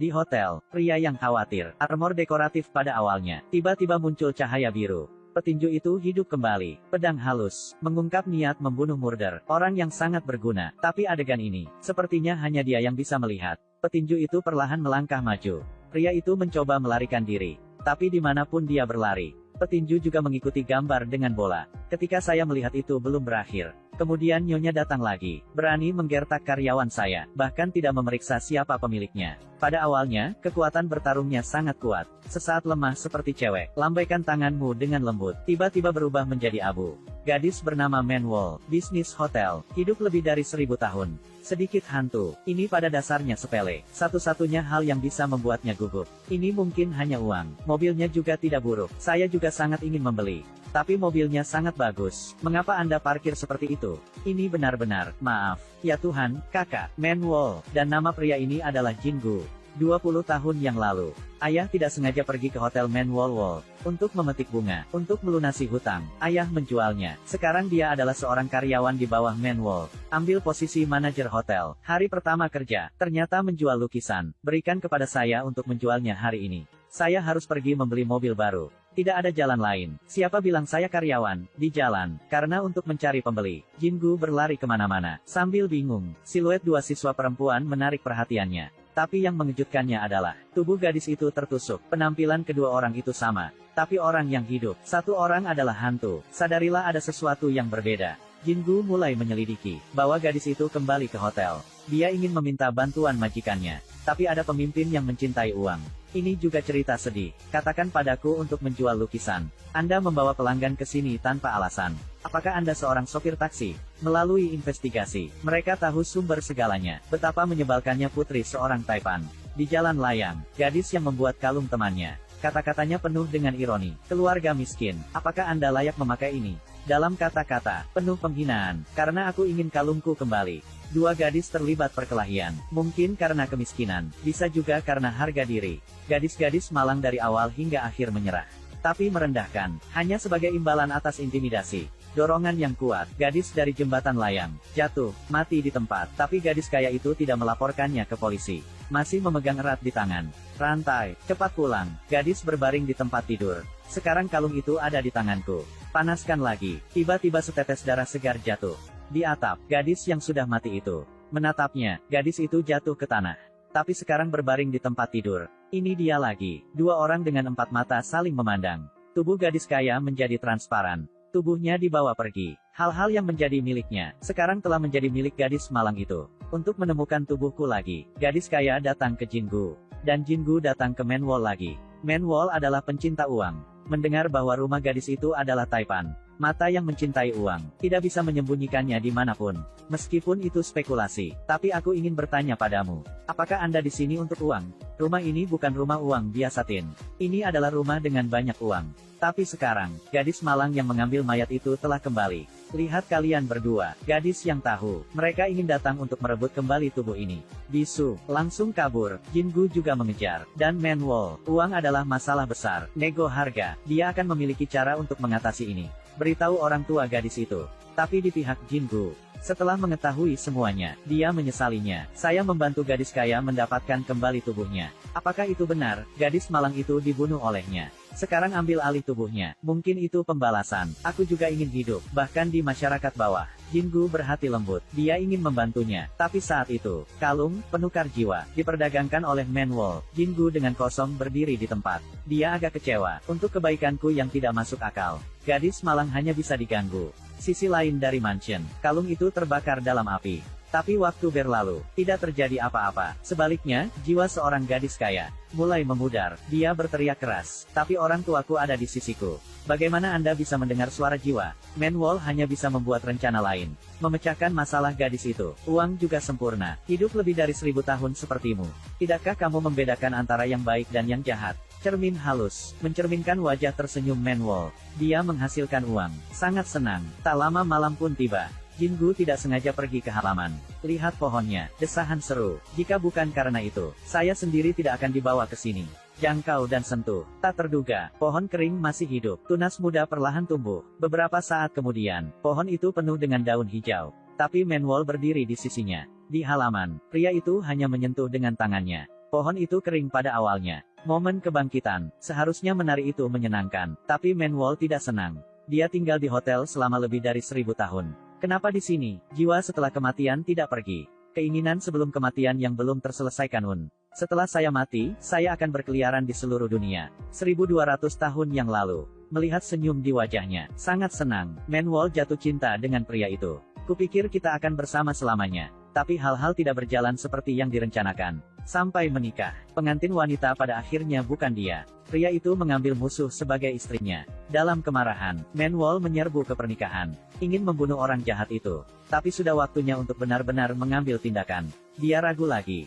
Di hotel, pria yang khawatir, armor dekoratif pada awalnya, tiba-tiba muncul cahaya biru. Petinju itu hidup kembali, pedang halus, mengungkap niat membunuh murder, orang yang sangat berguna, tapi adegan ini, sepertinya hanya dia yang bisa melihat. Petinju itu perlahan melangkah maju. Pria itu mencoba melarikan diri, tapi dimanapun dia berlari, petinju juga mengikuti gambar dengan bola. Ketika saya melihat itu belum berakhir, kemudian nyonya datang lagi, berani menggertak karyawan saya, bahkan tidak memeriksa siapa pemiliknya. Pada awalnya, kekuatan bertarungnya sangat kuat. Sesaat lemah seperti cewek, lambaikan tanganmu dengan lembut, tiba-tiba berubah menjadi abu. Gadis bernama Manwol, bisnis hotel, hidup lebih dari 1000 tahun. Sedikit hantu, ini pada dasarnya sepele. Satu-satunya hal yang bisa membuatnya gugup. Ini mungkin hanya uang. Mobilnya juga tidak buruk. Saya juga sangat ingin membeli. Tapi mobilnya sangat bagus. Mengapa Anda parkir seperti itu? Ini benar-benar, maaf. Ya Tuhan, kakak, Manwol, dan nama pria ini adalah Jingu. 20 tahun yang lalu, ayah tidak sengaja pergi ke hotel Manwol untuk memetik bunga, untuk melunasi hutang. Ayah menjualnya. Sekarang dia adalah seorang karyawan di bawah Manwol. Ambil posisi manajer hotel. Hari pertama kerja, ternyata menjual lukisan. Berikan kepada saya untuk menjualnya hari ini. Saya harus pergi membeli mobil baru. Tidak ada jalan lain. Siapa bilang saya karyawan? Di jalan. Karena untuk mencari pembeli, Jingu berlari kemana-mana. Sambil bingung, siluet dua siswa perempuan menarik perhatiannya. Tapi yang mengejutkannya adalah, tubuh gadis itu tertusuk. Penampilan kedua orang itu sama, tapi orang yang hidup. Satu orang adalah hantu. Sadarilah ada sesuatu yang berbeda. Jingu mulai menyelidiki, bahwa gadis itu kembali ke hotel. Dia ingin meminta bantuan majikannya. Tapi ada pemimpin yang mencintai uang. Ini juga cerita sedih. Katakan padaku untuk menjual lukisan. Anda membawa pelanggan ke sini tanpa alasan. Apakah Anda seorang sopir taksi? Melalui investigasi, mereka tahu sumber segalanya. Betapa menyebalkannya putri seorang Taipan. Di jalan layang, gadis yang membuat kalung temannya. Kata-katanya penuh dengan ironi. Keluarga miskin, apakah Anda layak memakai ini? Dalam kata-kata, penuh penghinaan, karena aku ingin kalungku kembali. Dua gadis terlibat perkelahian, mungkin karena kemiskinan, bisa juga karena harga diri. Gadis-gadis malang dari awal hingga akhir menyerah. Tapi merendahkan, hanya sebagai imbalan atas intimidasi. Dorongan yang kuat, gadis dari jembatan layang, jatuh, mati di tempat, tapi gadis kaya itu tidak melaporkannya ke polisi. Masih memegang erat di tangan. Rantai, cepat pulang, gadis berbaring di tempat tidur. Sekarang kalung itu ada di tanganku. Panaskan lagi, tiba-tiba setetes darah segar jatuh. Di atap, gadis yang sudah mati itu menatapnya. Gadis itu jatuh ke tanah, tapi sekarang berbaring di tempat tidur. Ini dia lagi. Dua orang dengan empat mata saling memandang. Tubuh gadis kaya menjadi transparan. Tubuhnya dibawa pergi. Hal-hal yang menjadi miliknya, sekarang telah menjadi milik gadis malang itu. Untuk menemukan tubuhku lagi, gadis kaya datang ke Jingu. Dan Jingu datang ke Manwol lagi. Manwol adalah pencinta uang. Mendengar bahwa rumah gadis itu adalah Taipan. Mata yang mencintai uang, tidak bisa menyembunyikannya dimanapun. Meskipun itu spekulasi, tapi aku ingin bertanya padamu. Apakah Anda di sini untuk uang? Rumah ini bukan rumah uang biasa, Tin. Ini adalah rumah dengan banyak uang. Tapi sekarang, gadis malang yang mengambil mayat itu telah kembali. Lihat kalian berdua, gadis yang tahu, mereka ingin datang untuk merebut kembali tubuh ini. Bisu, langsung kabur, Jingu juga mengejar. Dan Manwol, uang adalah masalah besar. Nego harga, dia akan memiliki cara untuk mengatasi ini. Beritahu orang tua gadis itu. Tapi di pihak Jingu, setelah mengetahui semuanya, dia menyesalinya. Saya membantu gadis kaya mendapatkan kembali tubuhnya. Apakah itu benar? Gadis malang itu dibunuh olehnya. Sekarang ambil alih tubuhnya. Mungkin itu pembalasan. Aku juga ingin hidup, bahkan di masyarakat bawah. Jingu berhati lembut. Dia ingin membantunya. Tapi saat itu, kalung, penukar jiwa, diperdagangkan oleh Manwol. Jingu dengan kosong berdiri di tempat. Dia agak kecewa. Untuk kebaikanku yang tidak masuk akal, gadis malang hanya bisa diganggu. Sisi lain dari mansion, kalung itu terbakar dalam api. Tapi waktu berlalu, tidak terjadi apa-apa. Sebaliknya, jiwa seorang gadis kaya mulai memudar. Dia berteriak keras, tapi orang tuaku ada di sisiku. Bagaimana Anda bisa mendengar suara jiwa? Manwol hanya bisa membuat rencana lain. Memecahkan masalah gadis itu. Uang juga sempurna. Hidup lebih dari 1000 tahun sepertimu. Tidakkah kamu membedakan antara yang baik dan yang jahat? Cermin halus, mencerminkan wajah tersenyum Manwol. Dia menghasilkan uang. Sangat senang. Tak lama malam pun tiba. Jingu tidak sengaja pergi ke halaman. Lihat pohonnya, desahan seru. Jika bukan karena itu, saya sendiri tidak akan dibawa ke sini. Jangkau dan sentuh. Tak terduga, pohon kering masih hidup. Tunas muda perlahan tumbuh. Beberapa saat kemudian, pohon itu penuh dengan daun hijau. Tapi Manwol berdiri di sisinya. Di halaman, pria itu hanya menyentuh dengan tangannya. Pohon itu kering pada awalnya. Momen kebangkitan, seharusnya menari itu menyenangkan, tapi Manwol tidak senang. Dia tinggal di hotel selama lebih dari 1000 tahun. Kenapa di sini? Jiwa setelah kematian tidak pergi. Keinginan sebelum kematian yang belum terselesaikan Setelah saya mati, saya akan berkeliaran di seluruh dunia. 1200 tahun yang lalu. Melihat senyum di wajahnya, sangat senang, Manwol jatuh cinta dengan pria itu. Kupikir kita akan bersama selamanya. Tapi hal-hal tidak berjalan seperti yang direncanakan. Sampai menikah, pengantin wanita pada akhirnya bukan dia. Pria itu mengambil musuh sebagai istrinya. Dalam kemarahan, Manwol menyerbu ke pernikahan. Ingin membunuh orang jahat itu. Tapi sudah waktunya untuk benar-benar mengambil tindakan. Dia ragu lagi.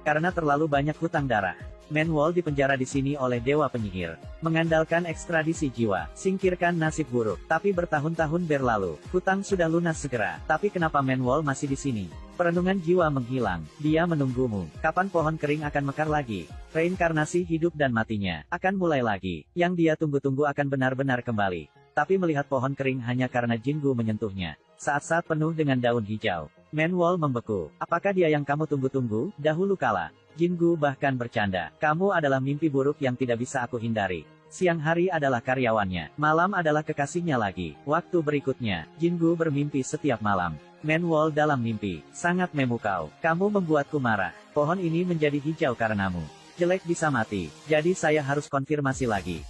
Karena terlalu banyak hutang darah. Manwol dipenjara di sini oleh dewa penyihir. Mengandalkan ekstradisi jiwa, singkirkan nasib buruk. Tapi bertahun-tahun berlalu, hutang sudah lunas segera. Tapi kenapa Manwol masih di sini? Perenungan jiwa menghilang. Dia menunggumu. Kapan pohon kering akan mekar lagi? Reinkarnasi hidup dan matinya akan mulai lagi. Yang dia tunggu-tunggu akan benar-benar kembali. Tapi melihat pohon kering hanya karena Jingu menyentuhnya. Saat-saat penuh dengan daun hijau. Manwol membeku. Apakah dia yang kamu tunggu-tunggu? Dahulu kala, Jingu bahkan bercanda. Kamu adalah mimpi buruk yang tidak bisa aku hindari. Siang hari adalah karyawannya, malam adalah kekasihnya lagi. Waktu berikutnya, Jingu bermimpi setiap malam. Manwol dalam mimpi, sangat memukau. Kamu membuatku marah. Pohon ini menjadi hijau karenamu. Jelek bisa mati, jadi saya harus konfirmasi lagi.